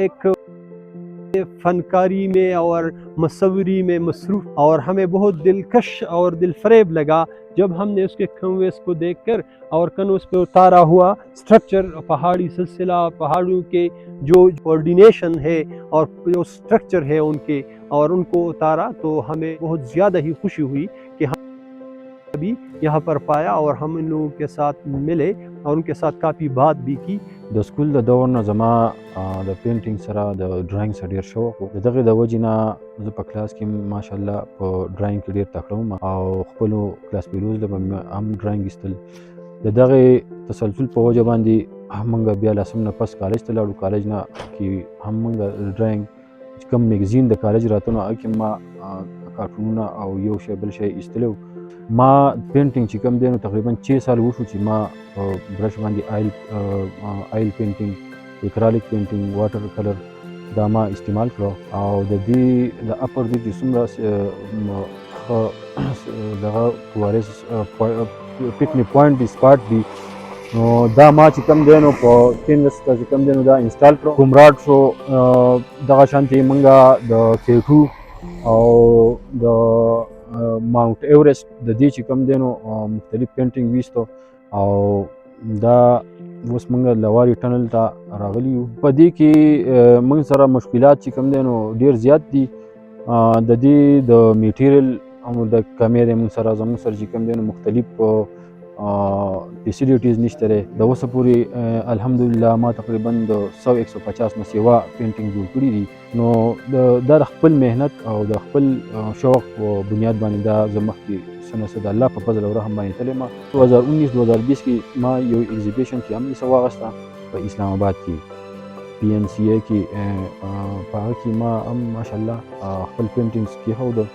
एक फनकारी में और मसवरी में मसरूफ़, और हमें बहुत दिलकश और दिलफरेब लगा जब हमने उसके कन्वेस को देखकर और कन्वेस पे उतारा हुआ स्ट्रक्चर, पहाड़ी सिलसिला, पहाड़ों के जो कोऑर्डिनेशन है और जो स्ट्रक्चर है उनके, और उनको उतारा तो हमें बहुत ज़्यादा ही खुशी हुई कि हम अभी यहाँ पर पाया और हम इन लोगों के साथ मिले और उनके साथ काफ़ी बात भी की। د سکول د دور نه زما د پینټینګ سره د ډرایینګ سره ډېر شوق و. د دغې د وجې نه زه په کلاس کې ماشاءالله په ډرایینګ کې ډېر تکړه وم او خپلو کلاس فیلوز له به مې هم ډرایینګ ایستل. د دغې تسلسل په وجه باندې موږ بیا لسم نه پس کالج ته لاړو. کالج نه کې هم موږ ډرایینګ چې کوم میګزین د کالج راته نو هغه کې ما کارټونونه او یو شی بل شی ایستلی و. ما پینټینګ چې کوم دی نو تقریبا 6 سال وشو چې ما برش باندې آیل پینټینګ، اکرالیک پینټینګ، واټر کلر دا ما استعمال کړو او د دې د اپر دې چې څومره دغه وارث پکنیک پوینټ دی سپاټ دی نو دا ما چې کوم دی نو په کینوس ته چې کوم دی نو دا انسټال کړو. کومراډ شو دغه شانتې موږ د K2 او د ماونټ ایورسټ د دې چې کوم دی نو مختلف پینټینګ ویستو او دا اوس موږ لواري ټنل ته راغلي یو. په دې کې موږ سره مشکلات چې کوم دی نو ډېر زیات دي. د دې د میټیریل او د کمې دی موږ سره زموږ سره چې کوم دی نو مختلف فیسیلیټیز نشته دی. د اوسه پورې الحمدلله ما تقریبا د 100-150 نه سیوا پینټینګ جوړ کړي دي. نو دا د خپل محنت او د خپل شوق په بنیاد باندې دا زه مخکې څه نه څه د الله په فضل او رحم باندې تللی ما 2019-2020 کې ما یو ایگزیبیشن کې هم حصه واخیسته په اسلام آباد کې PNCA کې. په هغه کې ما هم ماشاءالله خپل پینټینګز کېښوده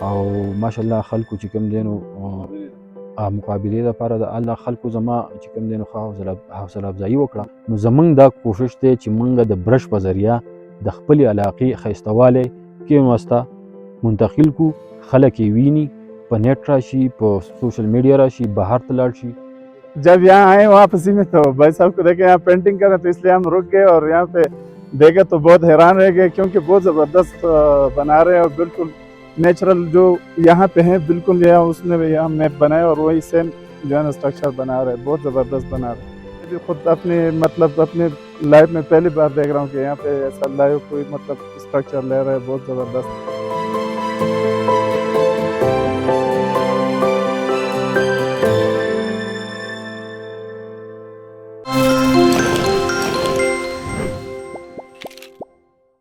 او ماشاءالله خلکو چې کوم دی نو مقابلې لپاره د الله خلکو زما چې کوم دی نو ښه حوصله افزایي وکړه. نو زموږ دا کوشش دی چې موږ د برش په ذریعه د خپلې علاقې ښایستهوالی کېنوسته منتقل کړو، خلک یې ویني، په نیټ راشي، په سوشل میڈیا راشي، بهر ته لاړ شي. जब यहाँ आए वहाँ पसी में तो भाई साहब को देखे यहाँ पेंटिंग कर रहे तो इसलिए हम रुक गए और यहाँ पे देखे तो बहुत हैरान रह गए क्योंकि बहुत ज़बरदस्त बना रहे हैं और बिल्कुल नेचुरल जो यहाँ पे हैं बिल्कुल यहाँ उसने भी यहाँ मैप बनाया और वही सेम जो है ना स्ट्रक्चर बना रहे हैं, बहुत ज़बरदस्त बना रहे हैं. भी खुद अपने मतलब अपने लाइफ में पहली बार देख रहा हूँ कि यहाँ पे ऐसा लाइव कोई मतलब स्ट्रक्चर ले रहा है, बहुत ज़बरदस्त.